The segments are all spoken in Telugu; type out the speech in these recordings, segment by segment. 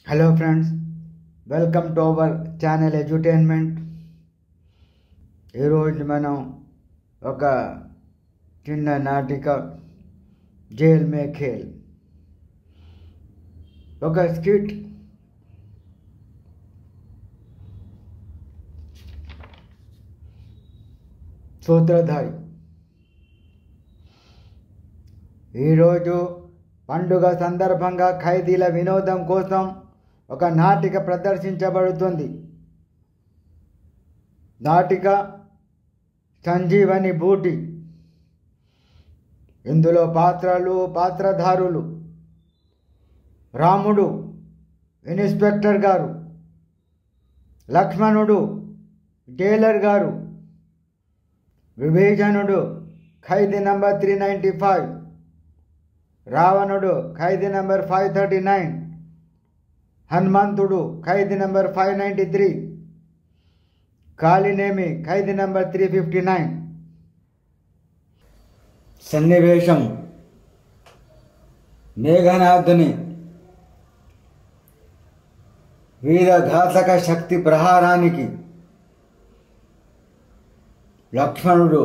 Hello friends, welcome to our channel edutainment. ఈరోజు మనం ఒక చిన్న నాటిక జైల్ మే ఖేల్, ఒక స్కిట్. సూత్రధారి. ఈరోజు పండుగ సందర్భంగా ఖైదీల వినోదం కోసం ఒక నాటిక ప్రదర్శించబడుతుంది. నాటిక సంజీవని బూటి. ఇందులో పాత్రలు, పాత్రధారులు: రాముడు ఇన్స్పెక్టర్ గారు, లక్ష్మణుడు జైలర్ గారు, విభీషణుడు ఖైదీ నంబర్ 395, రావణుడు ఖైదీ నంబర్ 539, హనుమంతుడు ఖైదీ నంబర్ 593, కాళినేమి ఖైదీ నంబర్ 359. సన్నివేశం: మేఘనాథుని వీరఘాతక శక్తి ప్రహారానికి లక్ష్మణుడు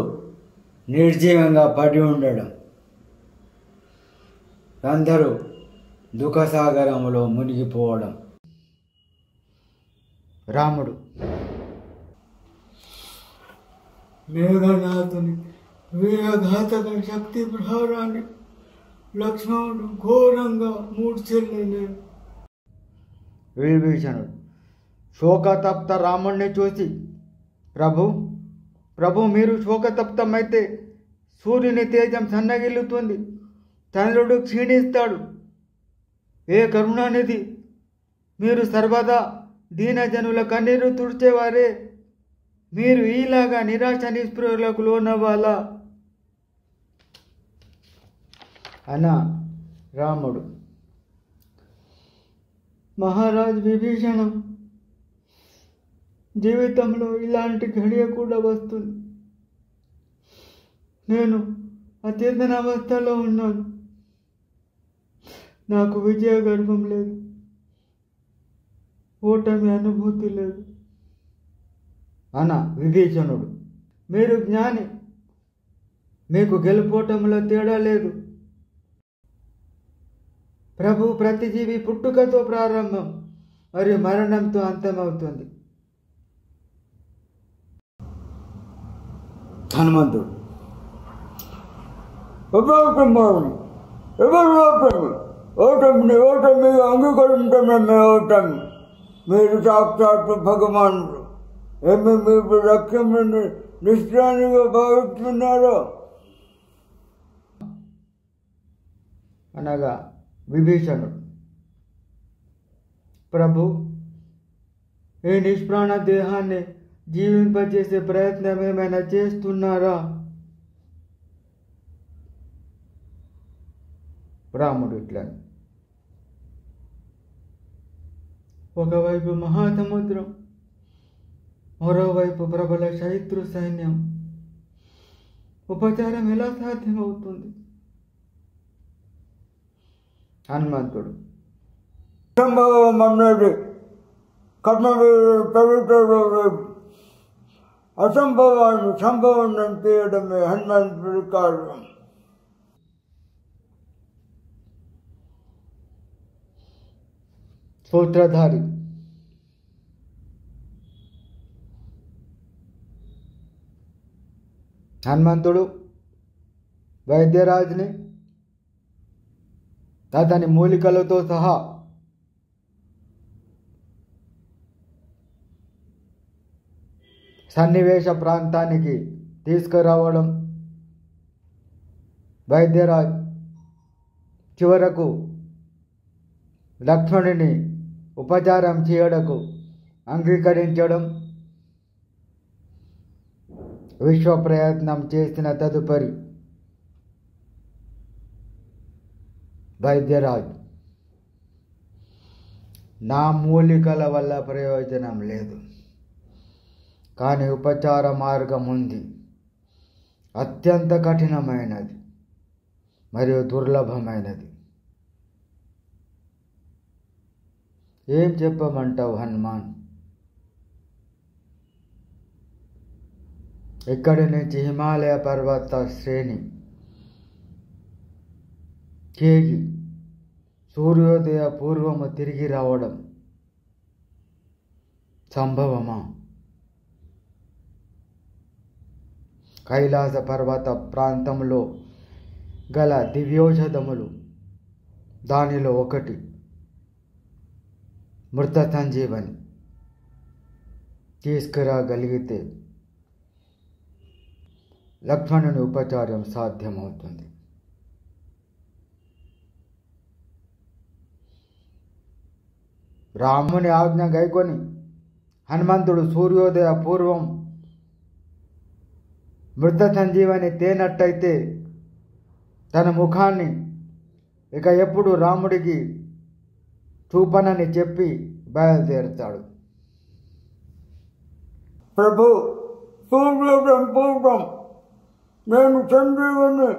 నిర్జీవంగా పడి ఉండడం, అందరూ దుఃఖసాగరంలో మునిగిపోవడం. రాముడు: మేఘనాథుని వీరఘాతక శక్తి ప్రహారాన్ని లక్ష్మణుడు ఘోరంగా మూర్ఛిల్లినాడు. విభీషణుడు శోకతప్త రాముణ్ణి చూసి, ప్రభు మీరు శోకతప్తమైతే సూర్యుని తేజం సన్నగిల్లుతుంది, చంద్రుడు క్షీణిస్తాడు. ఏ కరుణానిధి, మీరు సర్వదా దీనజనుల కన్నీరు తుడిచేవారే, మీరు ఈలాగా నిరాశ నిస్పృహలకు లోనవ్వాలా అన్న రాముడు: మహారాజ్ విభీషణ, జీవితంలో ఇలాంటి ఘడియ కూడా వస్తుంది. నేను అచేతన అవస్థలో ఉన్నాను. నాకు విజయ గర్వం లేదు, ఓటమి అనుభూతి లేదు అన్న విభీషణుడు: మీరు జ్ఞాని, మీకు గెలుపోటములో తేడా లేదు. ప్రభు, ప్రతి జీవి పుట్టుకతో ప్రారంభం మరియు మరణంతో అంతమవుతుంది. హనుమంతుడు: ఓటమి అంగీకరించమే ఓటమి. మీరు సాక్షాత్ భగవానుడు. ఏమి మీరు లక్ష్యాన్ని నిశ్చయానిగా భావిస్తున్నారో అనగా విభీషణుడు: ప్రభు, ఈ నిష్ప్రాణ దేహాన్ని జీవింపజేసే ప్రయత్నం ఏమైనా చేస్తున్నారా? రాముడు ఇట్లా: ఒకవైపు మహాసముద్రం, మరోవైపు ప్రబల శత్రు సైన్యం. ఉపచారం ఎలా సాధ్యమవుతుంది? హనుమంతుడు: సంభవం అన్నది అసంభవాన్ని సంభవం చేయడమే హనుమంతుడి కార్యం. సూత్రధారి. హనుమంతుడు వైద్యరాజుని అతని మూలికలతో సహా సన్నివేశ ప్రాంతానికి తీసుకురావడం, వైద్యరాజ్ చివరకు లక్ష్మణుని ఉపచారం చేయడకు అంగీకరించడం, విశ్వ ప్రయత్నం చేసిన తదుపరి వైద్యరాజ్ నా మూలికల వల్ల ప్రయోజనం లేదు, కానీ ఉపచార మార్గం ఉంది, అత్యంత కఠినమైనది మరియు దుర్లభమైనది. ఏం చెప్పమంటావు హనుమాన్? ఇక్కడి నుంచి హిమాలయ పర్వత శ్రేణి కేగి సూర్యోదయ పూర్వము తిరిగి రావడం సంభవమా? కైలాస పర్వత ప్రాంతంలో గల దివ్యోషధములు దానిలో ఒకటి మృత సంజీవని తీసుకురాగలిగితే లక్ష్మణుని ఉపచారం సాధ్యమవుతుంది. రాముని ఆజ్ఞ గైకొని హనుమంతుడు సూర్యోదయ పూర్వం మృత సంజీవని తేనట్టయితే తన ముఖాన్ని ఇక ఎప్పుడు రాముడికి చూపనని చెప్పి బయలుదేరుతాడు. ప్రభు, సూర్యోదయం పూర్వం నేను సంజీవని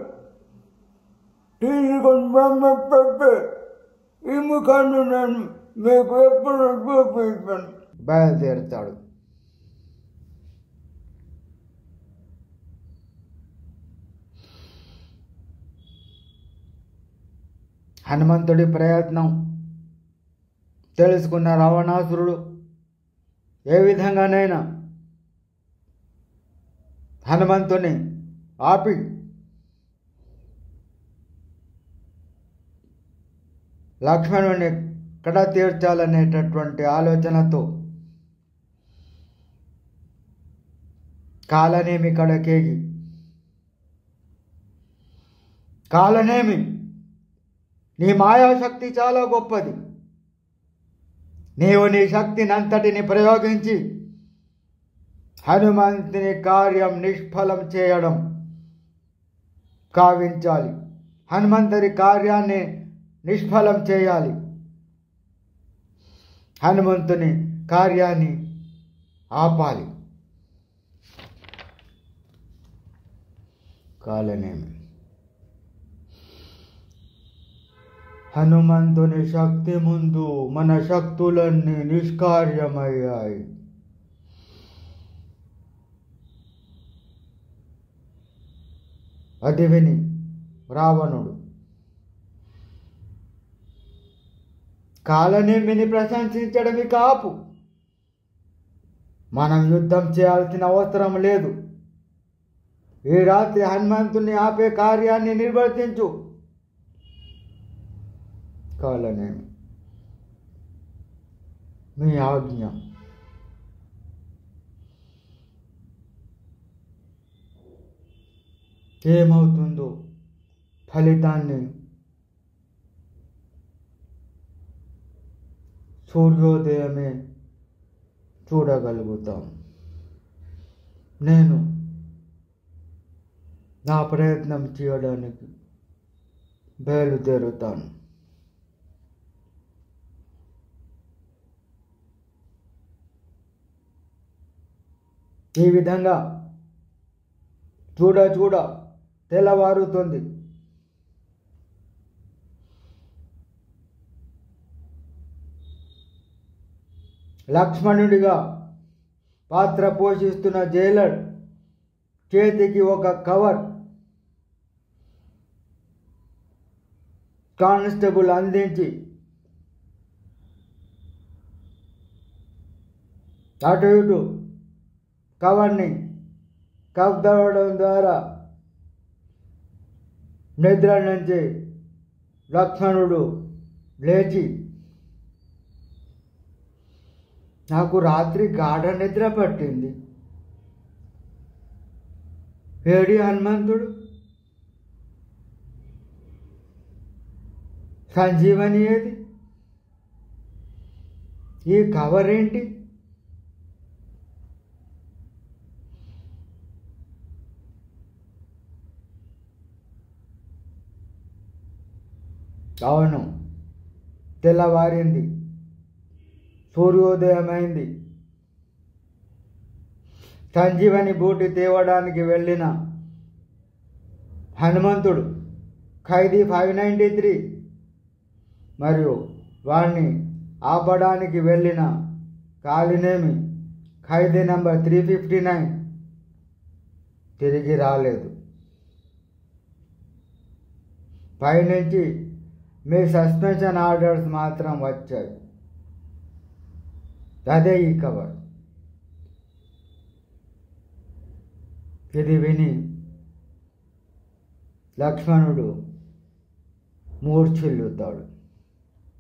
తీసుకొని బ్రహ్మపెట్టి ఈ ముఖాన్ని నేను మీకు ఎప్పుడు చూపించాను. బయలుదేరుతాడు. హనుమంతుడి ప్రయత్నం తెలుసుకున్న రావణాసురుడు ఏ విధంగానైనా హనుమంతుని ఆపి లక్ష్మణుని కడ తీర్చాలనేటటువంటి ఆలోచనతో కాలనేమి కడకేగి, కాలనేమి నీ మాయాశక్తి చాలా గొప్పది, నీవు నీ శక్తిని అంతటిని ప్రయోగించి హనుమంతుని కార్యం నిష్ఫలం చేయడం కావించాలి. హనుమంతుని కార్యాన్ని నిష్ఫలం చేయాలి. హనుమంతుని కార్యాన్ని ఆపాలి. కాలనేమి హనుమంతుని శక్తి ముందు మన శక్తులన్నీ నిష్కార్యమయ్యాయి. అది విని రావణుడు కాలనేమిని ప్రశంసించడమి కాపు, మనం యుద్ధం చేయాల్సిన అవసరం లేదు, ఈ రాత్రి హనుమంతుని ఆపే కార్యాన్ని నిర్వర్తించు. కాలనేమి మీ ఆజ్ఞ. ఏమవుతుందో ఫలితాన్ని సూర్యోదయమే చూడగలుగుతాం. నేను నా ప్రయత్నం చేయడానికి బయలుదేరుతాను. ఈ విధంగా చూడ తెల్లవారుతుంది. లక్ష్మణుడిగా పాత్ర పోషిస్తున్న జైలర్ చేతికి ఒక కవర్ కానిస్టేబుల్ అందించి అటు ఇటు కవర్ని కవ్వడం ద్వారా నిద్ర నుంచి లక్ష్మణుడు లేచి, నాకు రాత్రి గాఢ నిద్ర పట్టింది, ఏడి హనుమంతుడు, సంజీవని ఏది, ఈ కవర్ ఏంటి? అవును, తెల్లవారింది, సూర్యోదయమైంది. సంజీవని బూటి తేవడానికి వెళ్ళిన హనుమంతుడు ఖైదీ 593 మరియు వాణ్ణి ఆపడానికి వెళ్ళిన కాలినేమి ఖైదీ నంబర్ 359 తిరిగి రాలేదు. పైనుంచి మీ సస్పెన్షన్ ఆర్డర్స్ మాత్రం వచ్చాయి. అదే ఈ కవర్. ఇది విని లక్ష్మణుడు మూర్ఛిల్లుతాడు.